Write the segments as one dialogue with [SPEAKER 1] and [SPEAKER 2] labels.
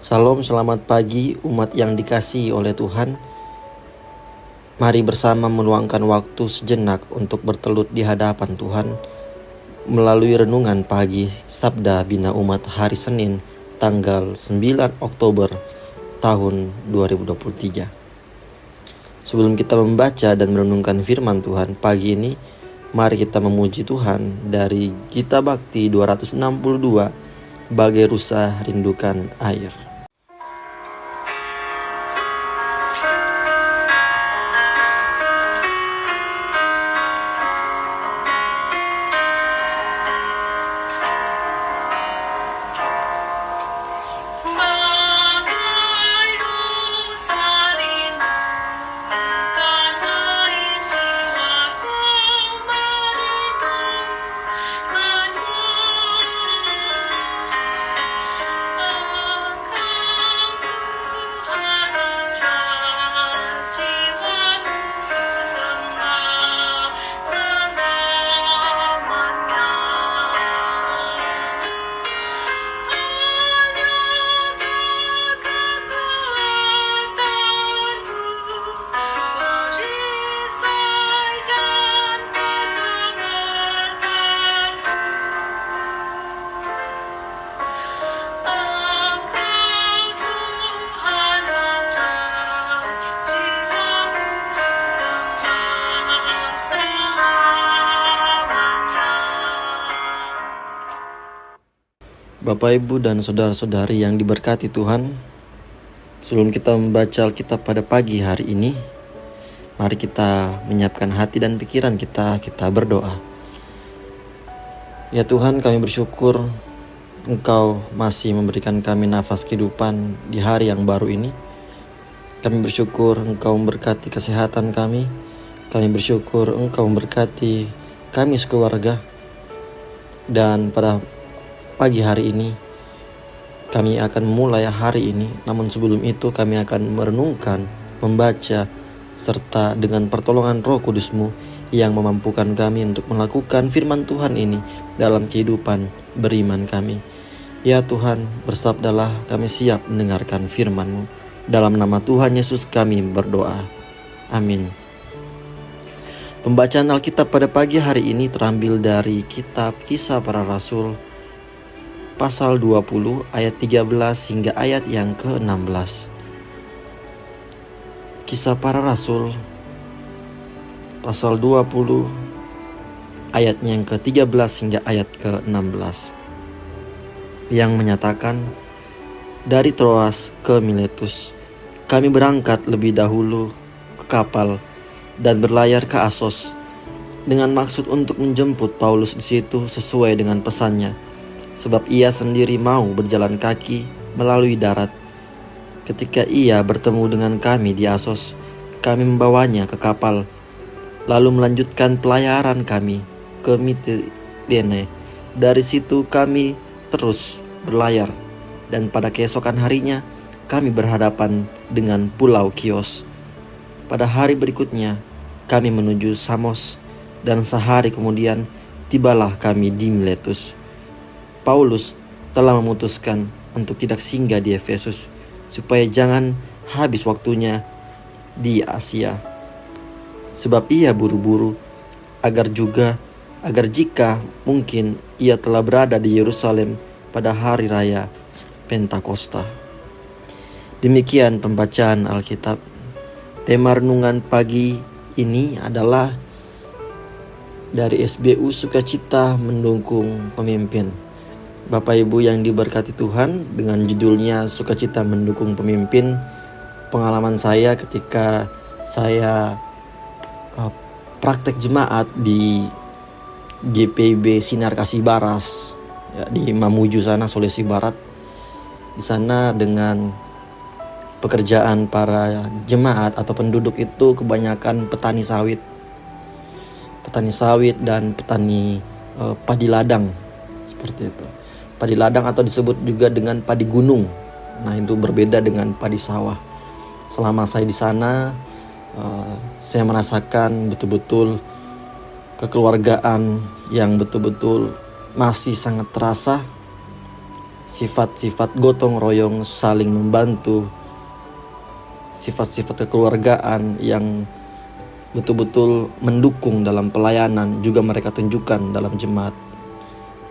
[SPEAKER 1] Salam, selamat pagi umat yang dikasihi oleh Tuhan. Mari bersama meluangkan waktu sejenak untuk bertelut di hadapan Tuhan melalui renungan pagi Sabda Bina Umat hari Senin tanggal 9 Oktober tahun 2023. Sebelum kita membaca dan merenungkan firman Tuhan pagi ini, mari kita memuji Tuhan dari Gita Bakti 262, Bagai Rusa Rindukan Air. Bapak, Ibu, dan saudara-saudari yang diberkati Tuhan, sebelum kita membaca Alkitab pada pagi hari ini, mari kita menyiapkan hati dan pikiran kita berdoa. Ya Tuhan, kami bersyukur Engkau masih memberikan kami nafas kehidupan di hari yang baru ini. Kami bersyukur Engkau memberkati kesehatan kami. Kami bersyukur Engkau memberkati kami sekeluarga. Dan pada pagi hari ini kami akan mulai hari ini, namun sebelum itu kami akan merenungkan, membaca, serta dengan pertolongan Roh Kudus-Mu yang memampukan kami untuk melakukan firman Tuhan ini dalam kehidupan beriman kami. Ya Tuhan, bersabdalah, kami siap mendengarkan firman-Mu. Dalam nama Tuhan Yesus kami berdoa. Amin. Pembacaan Alkitab pada pagi hari ini terambil dari kitab Kisah Para Rasul pasal 20 ayat 13 hingga ayat yang ke-16. Kisah Para Rasul pasal 20 ayatnya yang ke-13 hingga ayat ke-16, yang menyatakan, dari Troas ke Miletus kami berangkat lebih dahulu ke kapal dan berlayar ke Asos dengan maksud untuk menjemput Paulus di situ sesuai dengan pesannya, sebab ia sendiri mau berjalan kaki melalui darat. Ketika ia bertemu dengan kami di Asos, kami membawanya ke kapal, lalu melanjutkan pelayaran kami ke Mitilene. Dari situ kami terus berlayar, dan pada keesokan harinya kami berhadapan dengan Pulau Kios. Pada hari berikutnya kami menuju Samos, dan sehari kemudian tibalah kami di Miletus. Paulus telah memutuskan untuk tidak singgah di Efesus, supaya jangan habis waktunya di Asia. Sebab ia buru-buru agar jika mungkin ia telah berada di Yerusalem pada hari raya Pentakosta. Demikian pembacaan Alkitab. Tema renungan pagi ini adalah dari SBU Sukacita Mendukung Pemimpin. Bapak Ibu yang diberkati Tuhan, dengan judulnya Sukacita Mendukung Pemimpin, pengalaman saya ketika saya praktek jemaat di GPIB Sinar Kasih Baras, ya, di Mamuju sana, Sulawesi Barat. Di sana dengan pekerjaan para jemaat atau penduduk itu kebanyakan petani sawit dan petani padi ladang, seperti itu. Padi ladang atau disebut juga dengan padi gunung. Nah, itu berbeda dengan padi sawah. Selama saya di sana, saya merasakan betul-betul kekeluargaan yang betul-betul masih sangat terasa sifat-sifat gotong royong, saling membantu, sifat-sifat kekeluargaan yang betul-betul mendukung dalam pelayanan juga mereka tunjukkan dalam jemaat.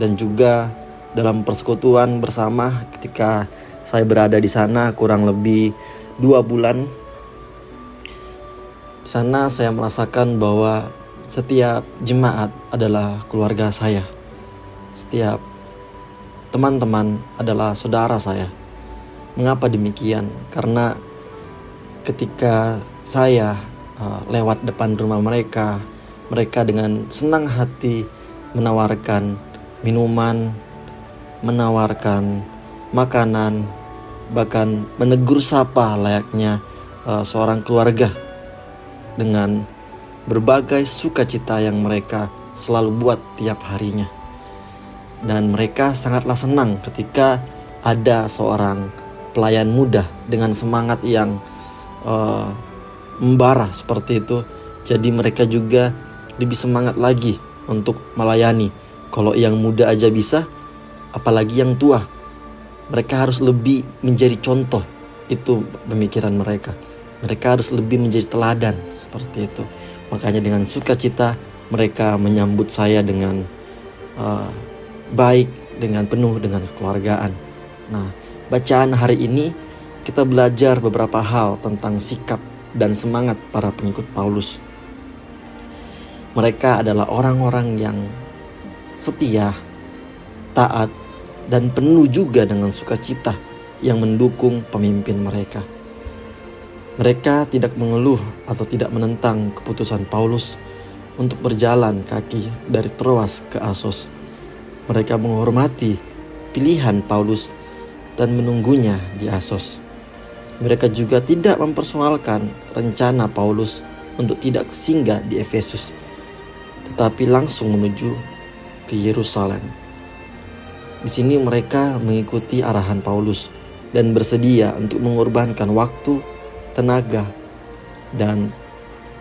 [SPEAKER 1] Dan juga dalam persekutuan bersama ketika saya berada di sana kurang lebih 2 bulan. Di sana saya merasakan bahwa setiap jemaat adalah keluarga saya. Setiap teman-teman adalah saudara saya. Mengapa demikian? Karena ketika saya lewat depan rumah mereka dengan senang hati menawarkan minuman, menawarkan makanan, bahkan menegur sapa layaknya seorang keluarga dengan berbagai sukacita yang mereka selalu buat tiap harinya. Dan mereka sangatlah senang ketika ada seorang pelayan muda dengan semangat yang membara seperti itu. Jadi mereka juga lebih semangat lagi untuk melayani. Kalau yang muda aja bisa, apalagi yang tua. Mereka harus lebih menjadi contoh. Itu pemikiran mereka. Mereka harus lebih menjadi teladan seperti itu. Makanya dengan sukacita mereka menyambut saya dengan baik, dengan penuh dengan kekeluargaan. Nah, bacaan hari ini kita belajar beberapa hal tentang sikap dan semangat para pengikut Paulus. Mereka adalah orang-orang yang setia, taat, dan penuh juga dengan sukacita yang mendukung pemimpin mereka. Mereka tidak mengeluh atau tidak menentang keputusan Paulus untuk berjalan kaki dari Troas ke Asos. Mereka menghormati pilihan Paulus dan menunggunya di Asos. Mereka juga tidak mempersoalkan rencana Paulus untuk tidak singgah di Efesus, tetapi langsung menuju ke Yerusalem. Di sini mereka mengikuti arahan Paulus dan bersedia untuk mengorbankan waktu, tenaga, dan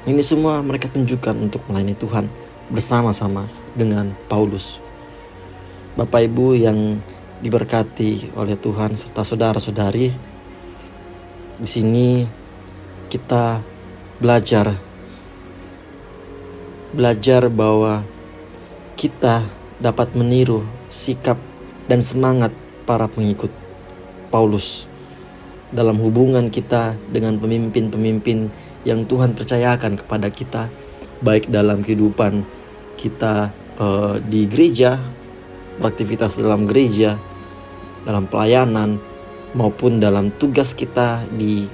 [SPEAKER 1] ini semua mereka tunjukkan untuk melayani Tuhan bersama-sama dengan Paulus. Bapak Ibu yang diberkati oleh Tuhan serta saudara-saudari, di sini kita belajar bahwa kita dapat meniru sikap dan semangat para pengikut Paulus dalam hubungan kita dengan pemimpin-pemimpin yang Tuhan percayakan kepada kita, baik dalam kehidupan kita di gereja, beraktivitas dalam gereja, dalam pelayanan, maupun dalam tugas kita di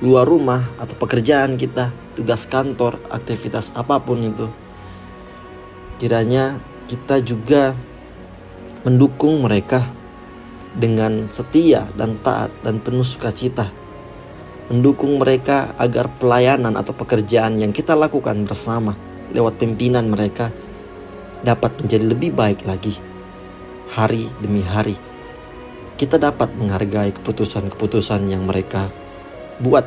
[SPEAKER 1] luar rumah atau pekerjaan kita, tugas kantor, aktivitas apapun itu. Kiranya kita juga mendukung mereka dengan setia dan taat dan penuh sukacita. Mendukung mereka agar pelayanan atau pekerjaan yang kita lakukan bersama lewat pimpinan mereka dapat menjadi lebih baik lagi hari demi hari. Kita dapat menghargai keputusan-keputusan yang mereka buat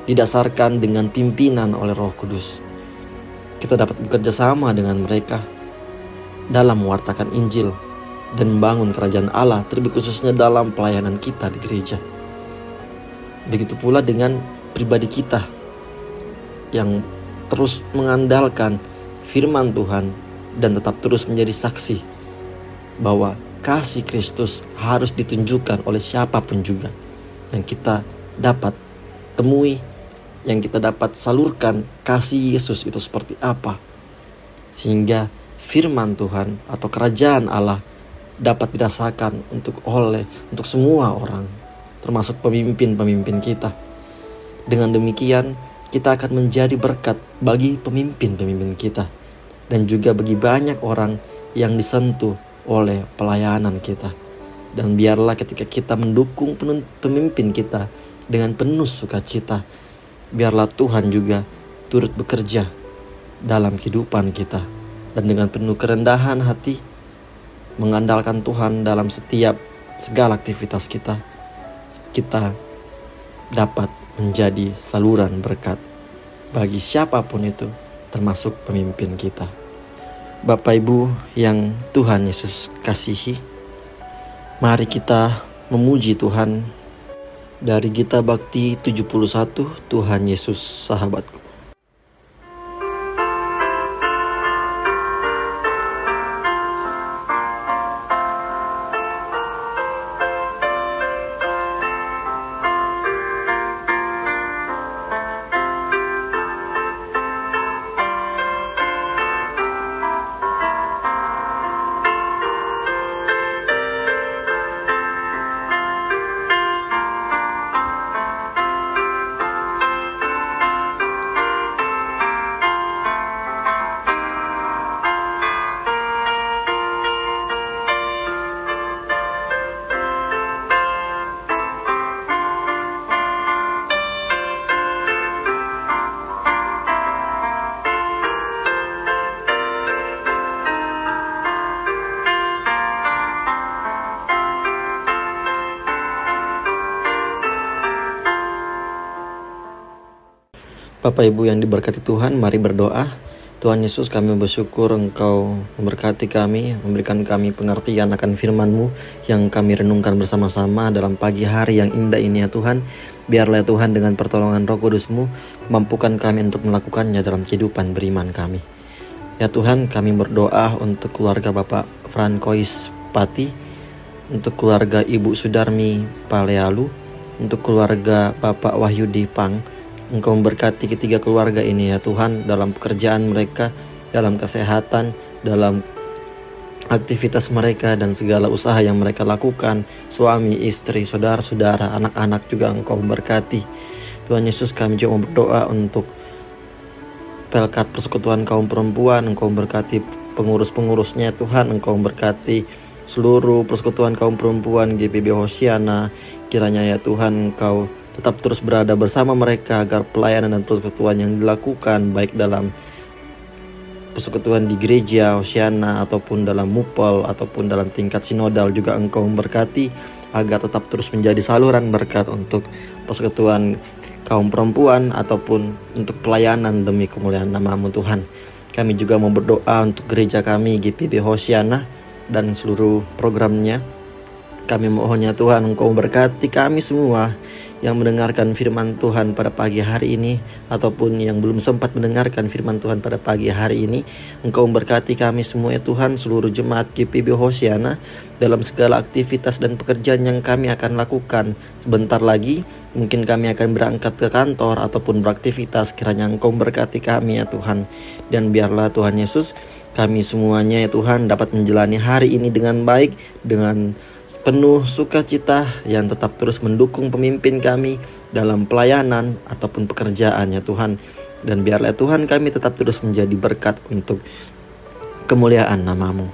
[SPEAKER 1] didasarkan dengan pimpinan oleh Roh Kudus. Kita dapat bekerja sama dengan mereka dalam mewartakan Injil dan membangun kerajaan Allah, terlebih khususnya dalam pelayanan kita di gereja. Begitu pula dengan pribadi kita yang terus mengandalkan firman Tuhan dan tetap terus menjadi saksi bahwa kasih Kristus harus ditunjukkan oleh siapapun juga yang kita dapat temui, yang kita dapat salurkan kasih Yesus itu seperti apa, sehingga firman Tuhan atau kerajaan Allah dapat dirasakan untuk semua orang, termasuk pemimpin-pemimpin kita. Dengan demikian kita akan menjadi berkat bagi pemimpin-pemimpin kita dan juga bagi banyak orang yang disentuh oleh pelayanan kita. Dan biarlah ketika kita mendukung pemimpin kita dengan penuh sukacita, biarlah Tuhan juga turut bekerja dalam kehidupan kita. Dan dengan penuh kerendahan hati, mengandalkan Tuhan dalam segala aktivitas kita, kita dapat menjadi saluran berkat bagi siapapun itu, termasuk pemimpin kita. Bapak Ibu yang Tuhan Yesus kasihi, Mari kita memuji Tuhan dari Gita Bakti 71, Tuhan Yesus sahabatku. Bapak Ibu yang diberkati Tuhan, mari berdoa. Tuhan Yesus, kami bersyukur Engkau memberkati kami, memberikan kami pengertian akan firman-Mu yang kami renungkan bersama-sama dalam pagi hari yang indah ini ya Tuhan. Biarlah ya Tuhan dengan pertolongan Roh Kudus-Mu mampukan kami untuk melakukannya dalam kehidupan beriman kami. Ya Tuhan, kami berdoa untuk keluarga Bapak Frankois Pati, untuk keluarga Ibu Sudarmi Palealu, untuk keluarga Bapak Wahyudi Pang. Engkau memberkati ketiga keluarga ini ya Tuhan, dalam pekerjaan mereka, dalam kesehatan, dalam aktivitas mereka dan segala usaha yang mereka lakukan. Suami, istri, saudara-saudara, anak-anak juga Engkau memberkati. Tuhan Yesus, kami juga berdoa untuk Pelkat Persekutuan Kaum Perempuan. Engkau memberkati pengurus-pengurusnya Tuhan. Engkau memberkati seluruh Persekutuan Kaum Perempuan GPB Hosiana. Kiranya ya Tuhan Engkau tetap terus berada bersama mereka agar pelayanan dan persekutuan yang dilakukan baik dalam persekutuan di gereja Hosiana ataupun dalam Mupol ataupun dalam tingkat sinodal juga Engkau memberkati agar tetap terus menjadi saluran berkat untuk persekutuan kaum perempuan ataupun untuk pelayanan demi kemuliaan nama-Mu Tuhan. Kami juga mau berdoa untuk gereja kami GPB Hosiana dan seluruh programnya. Kami mohon ya Tuhan Engkau memberkati kami semua yang mendengarkan firman Tuhan pada pagi hari ini ataupun yang belum sempat mendengarkan firman Tuhan pada pagi hari ini. Engkau memberkati kami semua ya Tuhan, seluruh jemaat GPB Hosiana dalam segala aktivitas dan pekerjaan yang kami akan lakukan. Sebentar lagi mungkin kami akan berangkat ke kantor ataupun beraktivitas. Kiranya Engkau memberkati kami ya Tuhan. Dan biarlah Tuhan Yesus, kami semuanya ya Tuhan dapat menjalani hari ini dengan baik, dengan penuh sukacita yang tetap terus mendukung pemimpin kami dalam pelayanan ataupun pekerjaan ya Tuhan. Dan biarlah Tuhan kami tetap terus menjadi berkat untuk kemuliaan nama-Mu.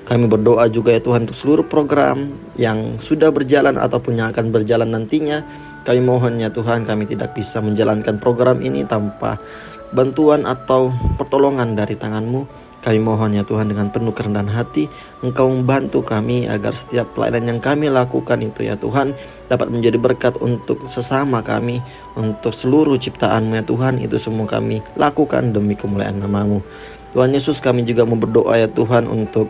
[SPEAKER 1] Kami berdoa juga ya Tuhan untuk seluruh program yang sudah berjalan ataupun yang akan berjalan nantinya. Kami mohon ya Tuhan, kami tidak bisa menjalankan program ini tanpa bantuan atau pertolongan dari tangan-Mu. Kami mohon ya Tuhan dengan penuh kerendahan hati Engkau membantu kami agar setiap pelayanan yang kami lakukan itu ya Tuhan dapat menjadi berkat untuk sesama kami, untuk seluruh ciptaan-Mu ya Tuhan. Itu semua kami lakukan demi kemuliaan nama-Mu. Tuhan Yesus, kami juga mau berdoa ya Tuhan untuk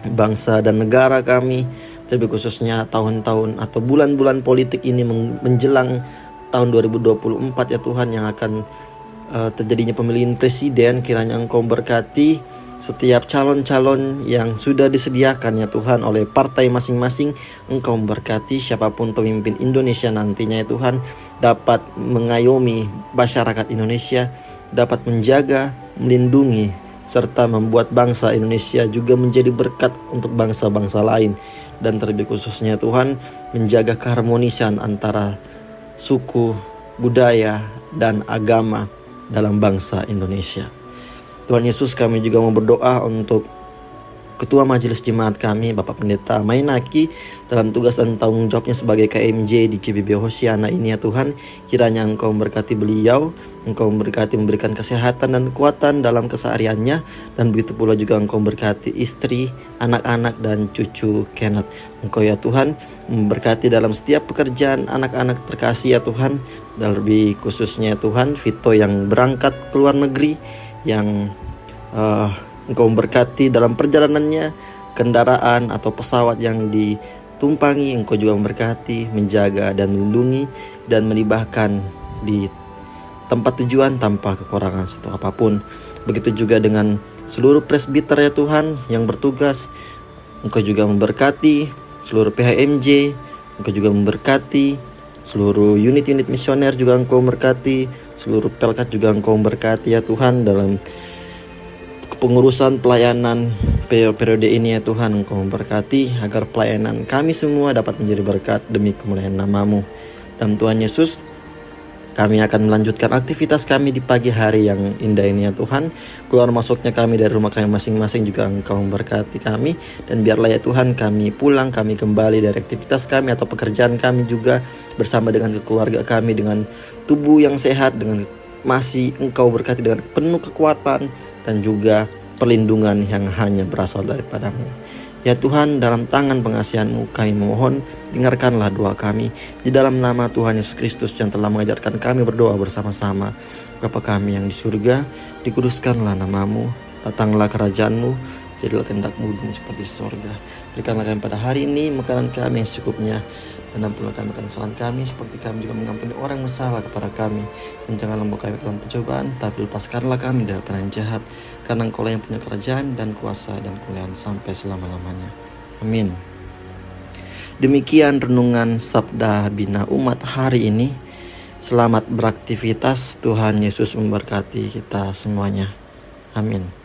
[SPEAKER 1] bangsa dan negara kami, terlebih khususnya tahun-tahun atau bulan-bulan politik ini menjelang tahun 2024 ya Tuhan yang akan terjadinya pemilihan presiden. Kiranya Engkau berkati setiap calon-calon yang sudah disediakan ya Tuhan oleh partai masing-masing. Engkau memberkati siapapun pemimpin Indonesia nantinya ya Tuhan dapat mengayomi masyarakat Indonesia, dapat menjaga, melindungi, serta membuat bangsa Indonesia juga menjadi berkat untuk bangsa-bangsa lain. Dan terlebih khususnya Tuhan menjaga keharmonisan antara suku, budaya, dan agama dalam bangsa Indonesia. Tuhan Yesus, kami juga mau berdoa untuk Ketua Majelis Jemaat kami, Bapak Pendeta Mainaki, dalam tugas dan tanggung jawabnya sebagai KMJ di GBB Hosiana ini ya Tuhan. Kiranya Engkau memberkati beliau, Engkau memberkati, memberikan kesehatan dan kekuatan dalam kesehariannya. Dan begitu pula juga Engkau memberkati istri, anak-anak, dan cucu Kenneth. Engkau ya Tuhan memberkati dalam setiap pekerjaan anak-anak terkasih ya Tuhan. Dan lebih khususnya ya Tuhan, Vito yang berangkat ke luar negeri, yang Engkau memberkati dalam perjalanannya, kendaraan atau pesawat yang tumpangi, Engkau juga memberkati, menjaga dan melindungi, dan melibahkan di tempat tujuan tanpa kekurangan satu apapun. Begitu juga dengan seluruh presbiter ya Tuhan yang bertugas, Engkau juga memberkati seluruh PHMJ, Engkau juga memberkati seluruh unit-unit misioner, juga Engkau memberkati seluruh pelkat, juga Engkau memberkati ya Tuhan dalam pengurusan pelayanan periode ini ya Tuhan. Engkau memberkati agar pelayanan kami semua dapat menjadi berkat demi kemuliaan nama-Mu. Dan Tuhan Yesus, kami akan melanjutkan aktivitas kami di pagi hari yang indah ini ya Tuhan. Keluar masuknya kami dari rumah kami masing-masing juga Engkau memberkati kami. Dan biarlah ya Tuhan kami pulang, kami kembali dari aktivitas kami atau pekerjaan kami juga bersama dengan keluarga kami dengan tubuh yang sehat, dengan masih Engkau berkati dengan penuh kekuatan dan juga perlindungan yang hanya berasal daripada-Mu. Ya Tuhan, dalam tangan pengasihan-Mu kami memohon, dengarkanlah doa kami. Di dalam nama Tuhan Yesus Kristus yang telah mengajarkan kami berdoa bersama-sama. Bapa kami yang di surga, dikuduskanlah nama-Mu, datanglah kerajaan-Mu, jadilah kehendak-Mu di bumi seperti di surga. Berikanlah kami pada hari ini makanan kami yang secukupnya, dan ampunilah kami akan kesalahan kami seperti kami juga mengampuni orang yang bersalah kepada kami. Dan janganlah membawa kami ke dalam pencobaan, tapi lepaskanlah kami dari yang jahat. Karena Engkau yang punya kerajaan dan kuasa dan kemuliaan sampai selama-lamanya. Amin. Demikian renungan Sabda Bina Umat hari ini. Selamat beraktivitas. Tuhan Yesus memberkati kita semuanya. Amin.